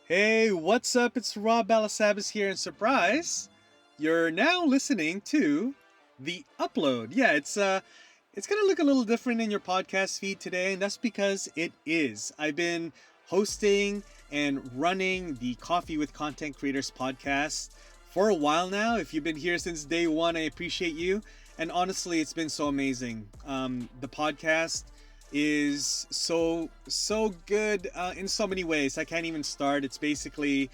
Hey, what's up? It's Balasabas here, and surprise, you're now listening to the upload. Yeah, it's gonna look a little different in your podcast feed today, and that's because it is. I've been hosting and running the Coffee with Content Creators podcast for a while now. If you've been here since day one, I appreciate you. And honestly, it's been so amazing. The podcast is so good in so many ways. I can't even start. It's basically,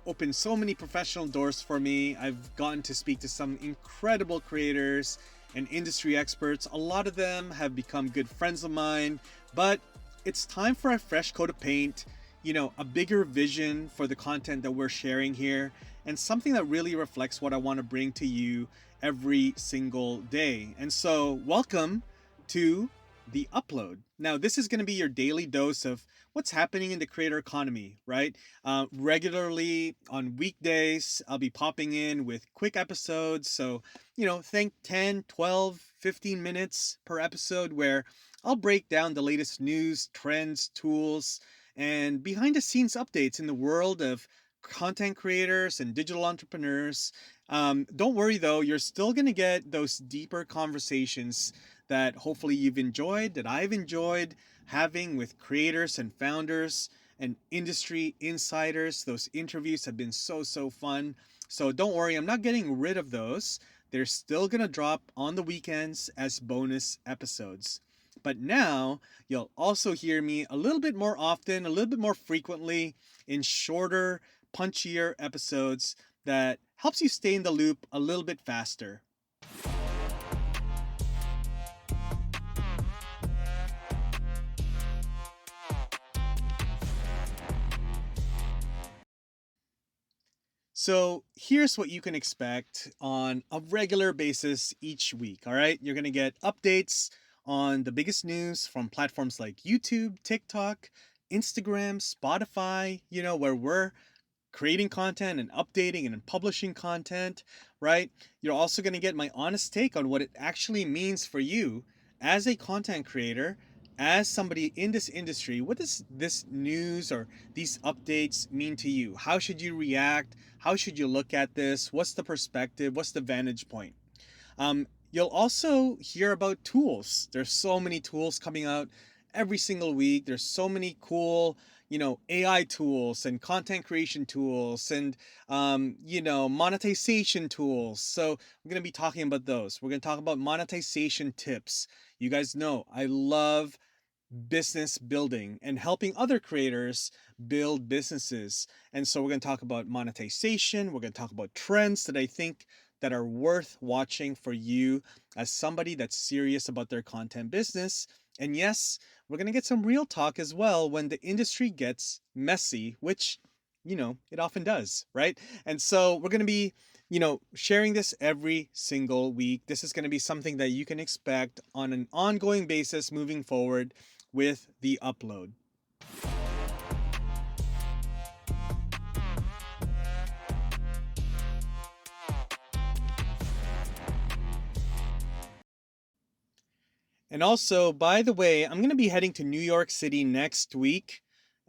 opened so many professional doors for me. I've gotten to speak to some incredible creators and industry experts. A lot of them have become good friends of mine, but it's time for a fresh coat of paint, a bigger vision for the content that we're sharing here, and something that really reflects what I want to bring to you every single day. And so, welcome to the upload. Now, this is going to be your daily dose of what's happening in the creator economy, right? Regularly on weekdays, I'll be popping in with quick episodes. So, think 10, 12, 15 minutes per episode where I'll break down the latest news, trends, tools, and behind the scenes updates in the world of content creators and digital entrepreneurs. Don't worry though, you're still going to get those deeper conversations that hopefully you've enjoyed, that I've enjoyed having with creators and founders and industry insiders. Those interviews have been so fun. So don't worry, I'm not getting rid of those. They're still going to drop on the weekends as bonus episodes. But now you'll also hear me a little bit more often, a little bit more frequently in shorter, punchier episodes that helps you stay in the loop a little bit faster. So here's what you can expect on a regular basis each week. All right. You're going to get updates on the biggest news from platforms like YouTube, TikTok, Instagram, Spotify, where we're creating content and updating and publishing content, right? You're also going to get my honest take on what it actually means for you as a content creator, as somebody in this industry. What does this news or these updates mean to you? How should you react? How should you look at this? What's the perspective? What's the vantage point? You'll also hear about tools. There's so many tools coming out every single week. There's so many cool, AI tools and content creation tools and, monetization tools. So we're going to be talking about those. We're going to talk about monetization tips. You guys know I love business building and helping other creators build businesses. And so we're going to talk about monetization. We're going to talk about trends that I think that are worth watching for you as somebody that's serious about their content business. And yes, we're going to get some real talk as well when the industry gets messy, which, it often does, right? And so we're going to be, sharing this every single week. This is going to be something that you can expect on an ongoing basis moving forward with the upload. And also, by the way, I'm going to be heading to New York City next week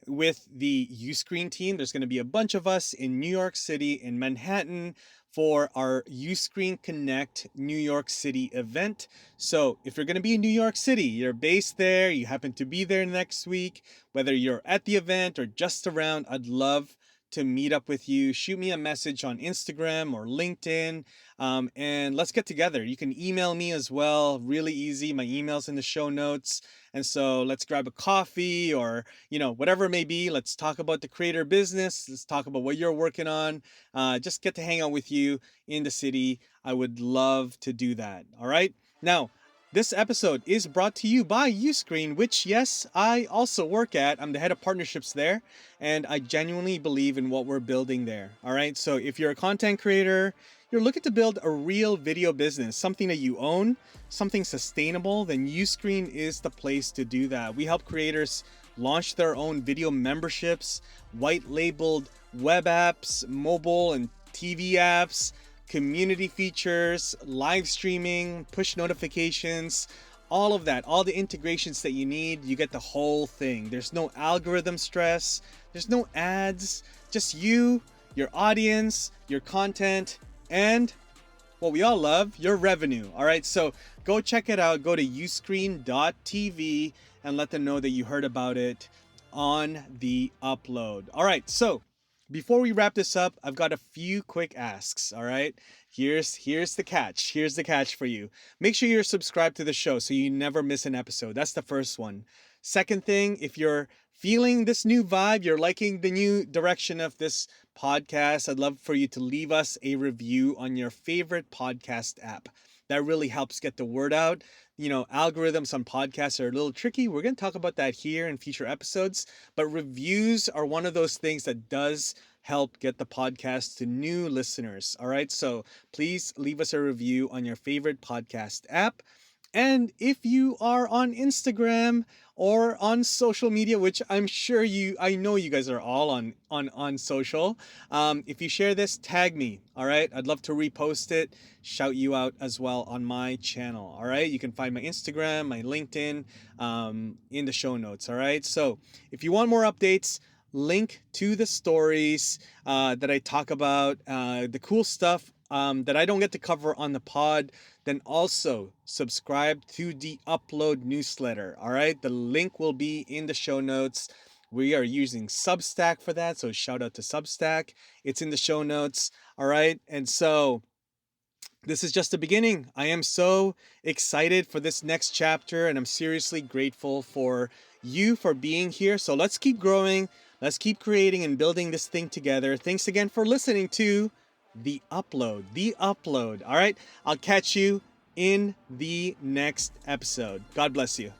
with the Uscreen team. There's going to be a bunch of us in New York City, in Manhattan, for our Uscreen Connect New York City event. So if you're going to be in New York City, you're based there, you happen to be there next week, whether you're at the event or just around, I'd love to meet up with you. Shoot me a message on Instagram or LinkedIn, and let's get together. You can email me as well. Really easy. My email's in the show notes. And so let's grab a coffee or, whatever it may be. Let's talk about the creator business. Let's talk about what you're working on. Just get to hang out with you in the city. I would love to do that. All right. Now, this episode is brought to you by Uscreen, which, yes, I also work at. I'm the head of partnerships there, and I genuinely believe in what we're building there. All right. So if you're a content creator, you're looking to build a real video business, something that you own, something sustainable, then Uscreen is the place to do that. We help creators launch their own video memberships, white labeled web apps, mobile and TV apps, community features, live streaming, push notifications, all of that, all the integrations that you need. You get the whole thing. There's no algorithm stress, there's no ads, just you, your audience, your content, and what we all love, your revenue. All right, so go check it out. Go to uscreen.tv and let them know that you heard about it on the upload. All right, so before we wrap this up, I've got a few quick asks. All right, here's the catch. Here's the catch for you. Make sure you're subscribed to the show so you never miss an episode. That's the first one. Second thing, if you're feeling this new vibe, you're liking the new direction of this podcast, I'd love for you to leave us a review on your favorite podcast app. That really helps get the word out. Algorithms on podcasts are a little tricky. We're going to talk about that here in future episodes, but reviews are one of those things that does help get the podcast to new listeners. All right, so please leave us a review on your favorite podcast app. And if you are on Instagram or on social media, which I know you guys are all on social. If you share this, tag me. All right, I'd love to repost it, shout you out as well on my channel. All right, you can find my Instagram, my LinkedIn, in the show notes. All right, so if you want more updates, link to the stories that I talk about, the cool stuff that I don't get to cover on the pod, then also subscribe to the Upload newsletter. All right, the link will be in the show notes. We are using Substack for that, so shout out to Substack. It's in the show notes. All right, and so this is just the beginning. I am so excited for this next chapter, and I'm seriously grateful for you for being here. So let's keep growing. Let's keep creating and building this thing together. Thanks again for listening to The Upload. The Upload. All right, I'll catch you in the next episode. God bless you.